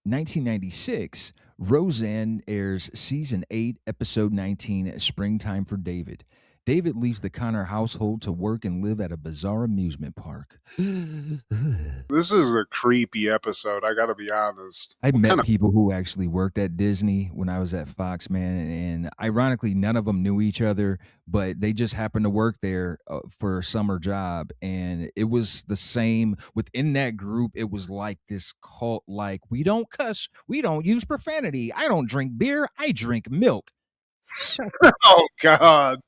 1996, Roseanne airs season 8, episode 19, Springtime for David. David leaves the Connor household to work and live at a bizarre amusement park. This is a creepy episode, I gotta be honest. I What kind met of people who actually worked at Disney when I was at Fox, man, and ironically, none of them knew each other, but they just happened to work there for a summer job, and it was the same within that group. It was like this cult, like we don't cuss, we don't use profanity, I don't drink beer, I drink milk. Shut the Oh god.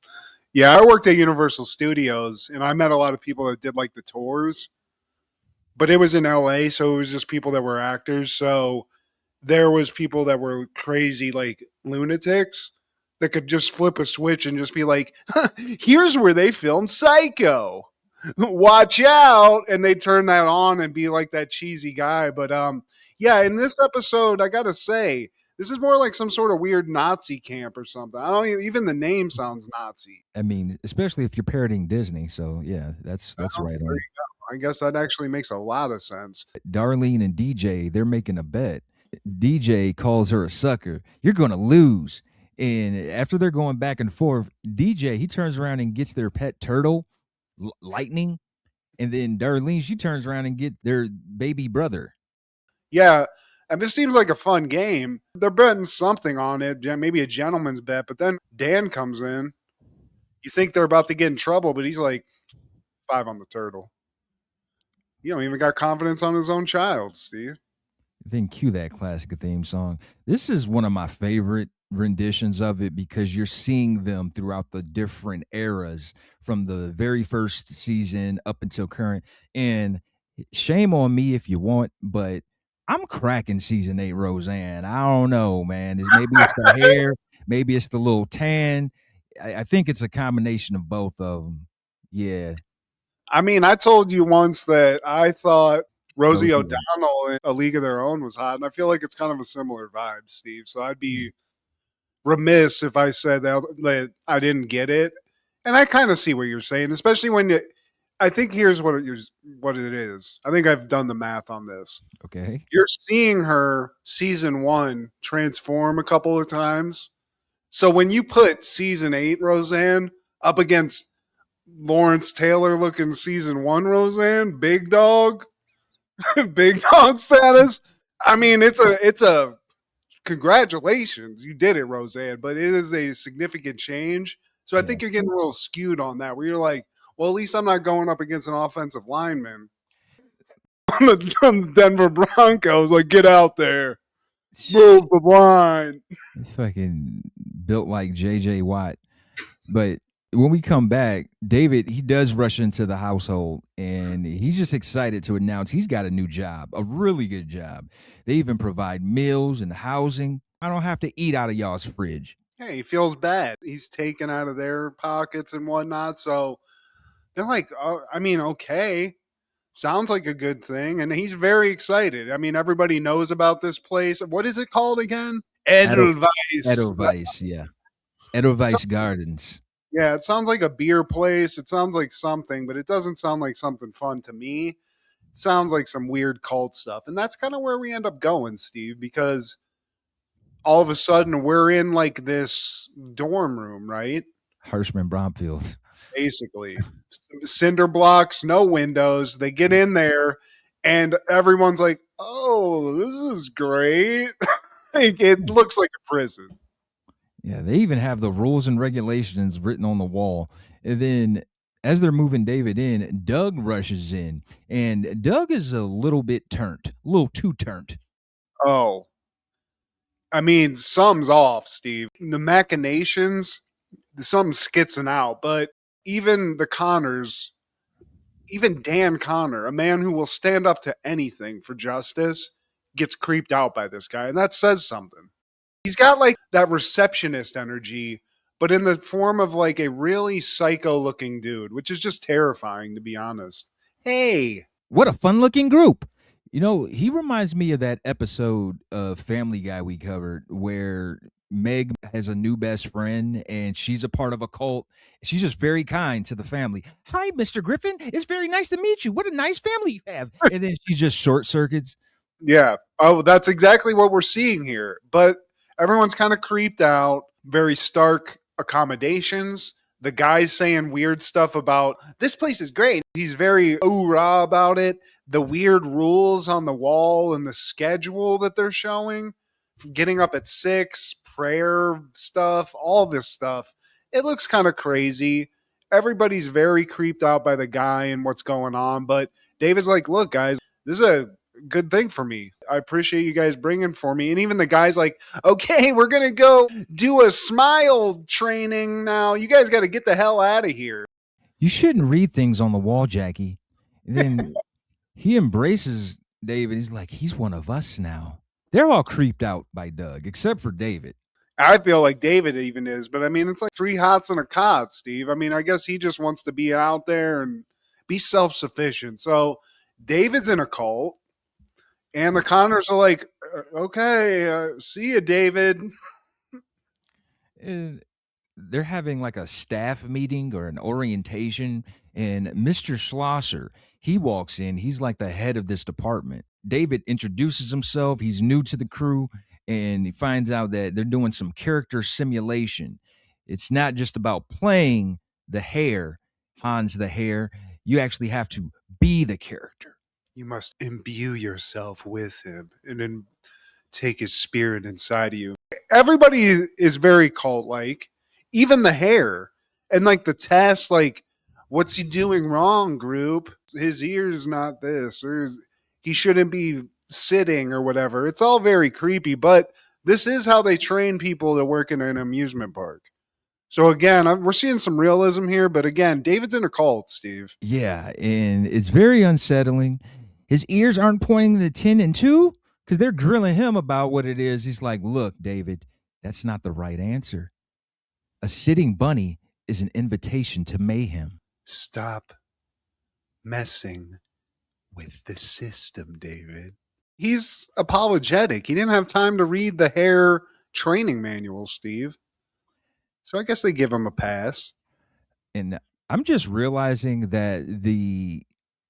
Yeah, I worked at Universal Studios and I met a lot of people that did like the tours. But it was in LA, so it was just people that were actors. So there was people that were crazy like lunatics that could just flip a switch and just be like, huh, here's where they filmed Psycho. Watch out. And they turn that on and be like that cheesy guy. But yeah, in this episode, I gotta say, this is more like some sort of weird Nazi camp or something. I don't even the name sounds Nazi. I mean, especially if you're parodying Disney. So yeah, that's Oh, right there on. you go. I guess that actually makes a lot of sense. Darlene and DJ, they're making a bet. DJ calls her a sucker. You're going to lose. And after they're going back and forth, DJ, he turns around and gets their pet turtle, Lightning. And then Darlene, she turns around and get their baby brother. Yeah, and this seems like a fun game. They're betting something on it, maybe a gentleman's bet, but then Dan comes in. You think they're about to get in trouble, but he's like, 5 on the turtle. You don't even got confidence on his own child, Steve. Then cue that classic theme song. This is one of my favorite renditions of it because you're seeing them throughout the different eras from the very first season up until current. And shame on me if you want, but I'm cracking season 8 Roseanne. I don't know, man. Maybe it's the hair, maybe it's the little tan. I think it's a combination of both of them. Yeah, I mean, I told you once that I thought Rosie Rosie. O'Donnell in A League of Their Own was hot, and I feel like it's kind of a similar vibe, Steve. So I'd be remiss if I said that I didn't get it. And I kind of see what you're saying, especially when I think here's what it is. I think I've done the math on this. Okay. You're seeing her season 1 transform a couple of times. So when you put season 8 Roseanne up against Lawrence Taylor looking season 1 Roseanne, big dog, big dog status. I mean, it's a congratulations, you did it, Roseanne, but it is a significant change. So I Yeah. think you're getting a little skewed on that, where you're like, well, at least I'm not going up against an offensive lineman on the Denver Broncos. Like, get out there, move the line. Fucking built like JJ Watt. But when we come back, David, he does rush into the household and he's just excited to announce he's got a new job, a really good job. They even provide meals and housing. I don't have to eat out of y'all's fridge. Hey, he feels bad. He's taken out of their pockets and whatnot. So they're like, oh, I mean, okay. Sounds like a good thing. And he's very excited. I mean, everybody knows about this place. What is it called again? Edo- Edelweiss. Edelweiss, yeah. Edelweiss Gardens. Yeah, it sounds like a beer place. It sounds like something, but it doesn't sound like something fun to me. It sounds like some weird cult stuff. And that's kind of where we end up going, Steve, because all of a sudden we're in like this dorm room, right? Hirschman Bromfield. Basically, cinder blocks, no windows. They get in there, and everyone's like, "Oh, this is great." Like, it looks like a prison. Yeah, they even have the rules and regulations written on the wall. And then as they're moving David in, Doug rushes in. And Doug is a little bit turned, a little too turned. Oh, I mean, something's off, Steve. The machinations, something's skitzing out. But even the Connors, even Dan Connor, a man who will stand up to anything for justice, gets creeped out by this guy. And that says something. He's got like that receptionist energy, but in the form of like a really psycho looking dude, which is just terrifying, to be honest. Hey, What a fun looking group. You know, he reminds me of that episode of Family Guy we covered where Meg has a new best friend and she's a part of a cult. She's just very kind to the family. Hi, Mr. Griffin. It's very nice to meet you. What a nice family you have. And then she just short circuits. Yeah. Oh, that's exactly what we're seeing here. But everyone's kind of creeped out. Very stark accommodations. The guy's saying weird stuff about this place is great. He's very ooh rah about it. The weird rules on the wall and the schedule that they're showing, getting up at 6, prayer stuff, all this stuff. It looks kind of crazy. Everybody's very creeped out by the guy and what's going on. But David's like, look, guys, this is a good thing for me. I appreciate you guys bringing for me. And even the guy's like, okay, we're going to go do a smile training now. You guys got to get the hell out of here. You shouldn't read things on the wall, Jackie. And then he embraces David. He's like, he's one of us now. They're all creeped out by Doug, except for David. I feel like David even is, but I mean, it's like 3 hots and a cot, Steve. I mean, I guess he just wants to be out there and be self sufficient. So David's in a cult, and the Connors are like, okay, see you, David. Uh, they're having like a staff meeting or an orientation, and Mr. Schlosser, he walks in. He's like the head of this department. David introduces himself. He's new to the crew, and he finds out that they're doing some character simulation. It's not just about playing the hare, Hans the hare. You actually have to be the character. You must imbue yourself with him and then take his spirit inside of you. Everybody is very cult like, even the hair. And like the test, like, what's he doing wrong, group? His ear's not this, or he shouldn't be sitting or whatever. It's all very creepy, but this is how they train people to work in an amusement park. So again, we're seeing some realism here, but again, David's in a cult, Steve. Yeah, and it's very unsettling. His ears aren't pointing to 10 and 2 because they're grilling him about what it is. He's like, look, David, that's not the right answer. A sitting bunny is an invitation to mayhem. Stop messing with the system, David. He's apologetic. He didn't have time to read the hair training manual, Steve. So I guess they give him a pass. And I'm just realizing that the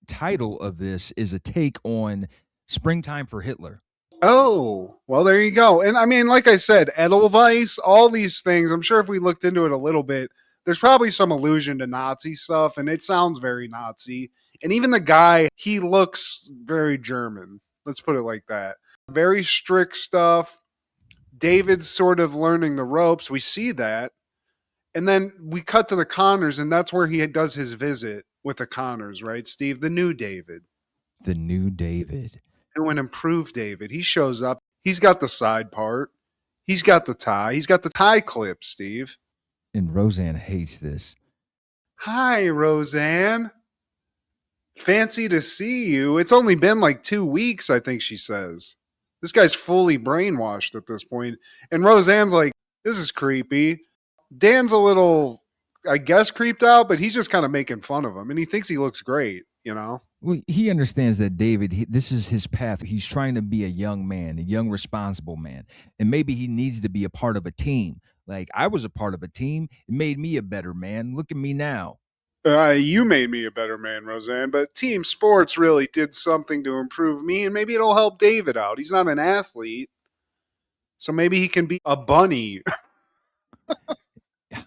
title of this is a take on Springtime for Hitler. Oh, well, there you go. And I mean, like I said, Edelweiss, all these things, I'm sure if we looked into it a little bit, there's probably some allusion to Nazi stuff, and it sounds very Nazi. And even the guy, he looks very German. Let's put it like that. Very strict stuff. David's sort of learning the ropes. We see that. And then we cut to the Connors, and that's where he does his visit with the Connors, right, Steve? The new David. The new David. New and improved David. He shows up. He's got the side part. He's got the tie. He's got the tie clip, Steve. And Roseanne hates this. Hi, Roseanne. Fancy to see you. It's only been like 2 weeks, I think she says. This guy's fully brainwashed at this point. And Roseanne's like, this is creepy. Dan's a little, I guess, creeped out, but he's just kind of making fun of him. And he thinks he looks great, you know? Well, he understands that David, this is his path. He's trying to be a young man, a young, responsible man. And maybe he needs to be a part of a team. Like I was a part of a team. It made me a better man. Look at me now. You made me a better man, Roseanne, but team sports really did something to improve me, and maybe it'll help David out. He's not an athlete, so maybe he can be a bunny.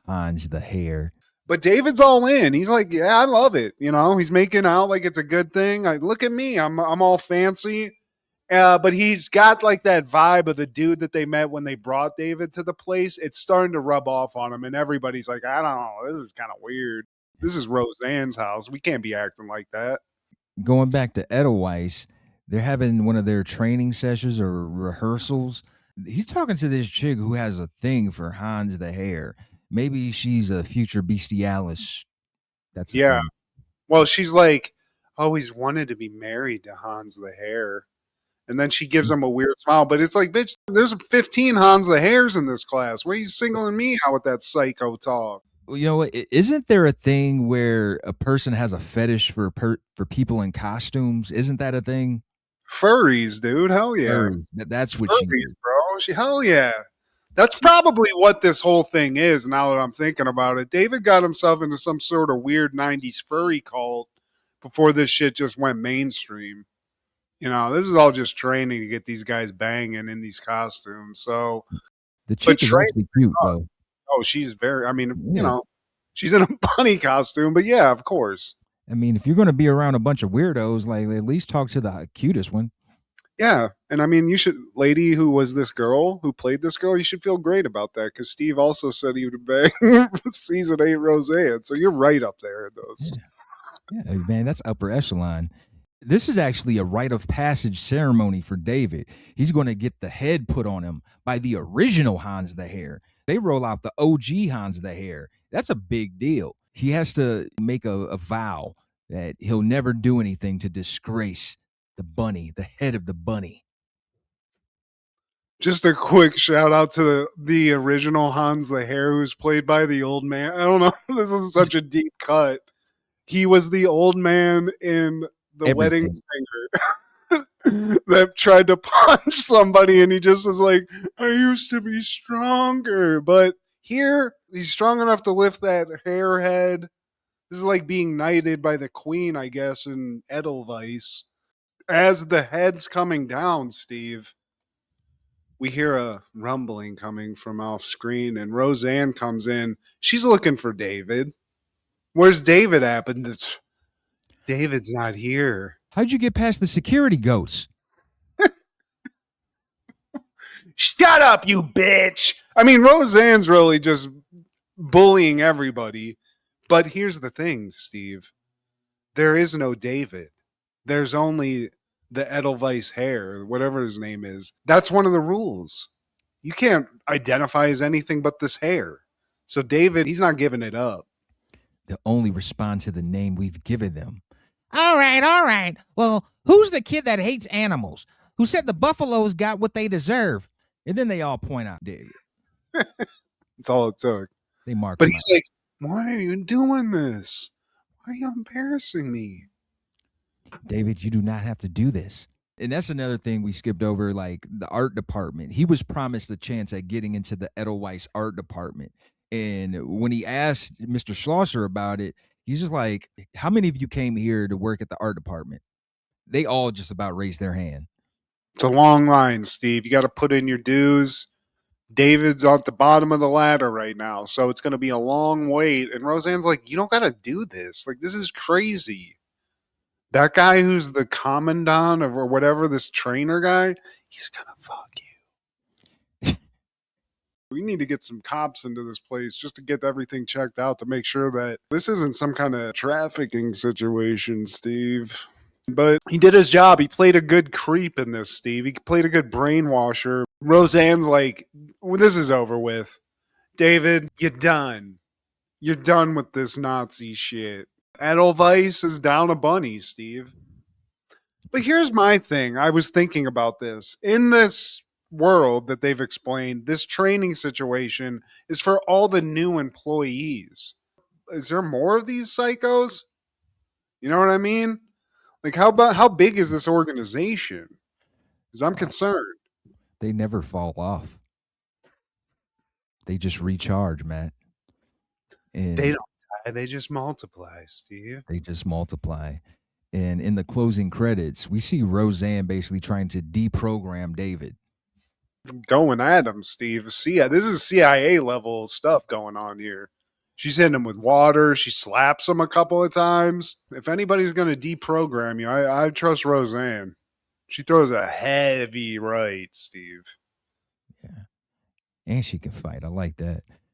Hans the hare. But David's all in. He's like, yeah, I love it. You know, he's making out like it's a good thing. Like, look at me. I'm all fancy. But he's got like that vibe of the dude that they met when they brought David to the place. It's starting to rub off on him, and everybody's like, I don't know. This is kind of weird. This is Roseanne's house. We can't be acting like that. Going back to Edelweiss, they're having one of their training sessions or rehearsals. He's talking to this chick who has a thing for Hans the hare. Maybe she's a future bestialis. That's a Yeah. thing. Well, she's like, always wanted to be married to Hans the hare. And then she gives him a weird smile. But it's like, bitch, there's 15 Hans the hares in this class. Why are you singling me out with that psycho talk? Well, you know what? Isn't there a thing where a person has a fetish for people in costumes? Isn't that a thing? Furries, dude. Hell yeah. Or that's what she Furries, bro. Hell yeah. That's probably what this whole thing is now that I'm thinking about it. David got himself into some sort of weird 90s furry cult before this shit just went mainstream. This is all just training to get these guys banging in these costumes. So, The but chick is training, actually cute though. oh, she's very, I mean, Yeah. she's in a bunny costume, but yeah, of course. I mean, if you're going to be around a bunch of weirdos, like at least talk to the cutest one. Yeah. And I mean, you should, lady who was this girl, who played this girl, you should feel great about that because Steve also said he would bang season 8 Roseanne. So you're right up there in those. Yeah. Yeah, man, that's upper echelon. This is actually a rite of passage ceremony for David. He's going to get the head put on him by the original Hans the Hare. They roll out the OG Hans the Hare. That's a big deal. He has to make a vow that he'll never do anything to disgrace the bunny, the head of the bunny. Just a quick shout out to the original Hans the Hare, who's played by the old man. I don't know. This is such a deep cut. He was the old man in The Wedding Everything. Singer that tried to punch somebody, and he just is like, I used to be stronger. But here, he's strong enough to lift that hair head. This is like being knighted by the queen, I guess, in Edelweiss. As the head's coming down, Steve, we hear a rumbling coming from off screen, and Roseanne comes in. She's looking for David. Where's David at? And David's not here. How'd you get past the security goats? Shut up, you bitch. I mean, Roseanne's really just bullying everybody. But here's the thing, Steve. There is no David. There's only the Edelweiss Hare, whatever his name is. That's one of the rules. You can't identify as anything but this hair. So David, he's not giving it up. They'll only respond to the name we've given them. All right, all right. Well, who's the kid that hates animals? Who said the buffaloes got what they deserve? And then they all point out David. That's all it took. They mark But him he's out. like, why are you doing this? Why are you embarrassing me? David, you do not have to do this. And that's another thing we skipped over, like the art department. He was promised a chance at getting into the Edelweiss art department. And when he asked Mr. Schlosser about it, he's just like, how many of you came here to work at the art department? They all just about raised their hand. It's a long line, Steve. You got to put in your dues. David's at the bottom of the ladder right now, so it's going to be a long wait. And Roseanne's like, you don't got to do this. Like, this is crazy. That guy who's the commandant or whatever, this trainer guy, he's going to fuck you. We need to get some cops into this place just to get everything checked out to make sure that this isn't some kind of trafficking situation, Steve. But he did his job. He played a good creep in this, Steve. He played a good brainwasher. Roseanne's like, well, this is over with. David, you're done. You're done with this Nazi shit. Edelweiss is down a bunny, Steve. But here's my thing. I was thinking about this. In this world that they've explained, this training situation is for all the new employees. Is there more of these psychos? You know what I mean? Like, how big is this organization? Because I'm concerned. They never fall off. They just recharge, Matt. And They don't die, they just multiply, Steve. they just multiply. And in the closing credits, we see Roseanne basically trying to deprogram David. Going at him, Steve. See, this is CIA level stuff going on here. She's hitting him with water. She slaps him a couple of times. If anybody's going to deprogram you, I trust Roseanne. She throws a heavy right, Steve. Yeah. And she can fight. I like that.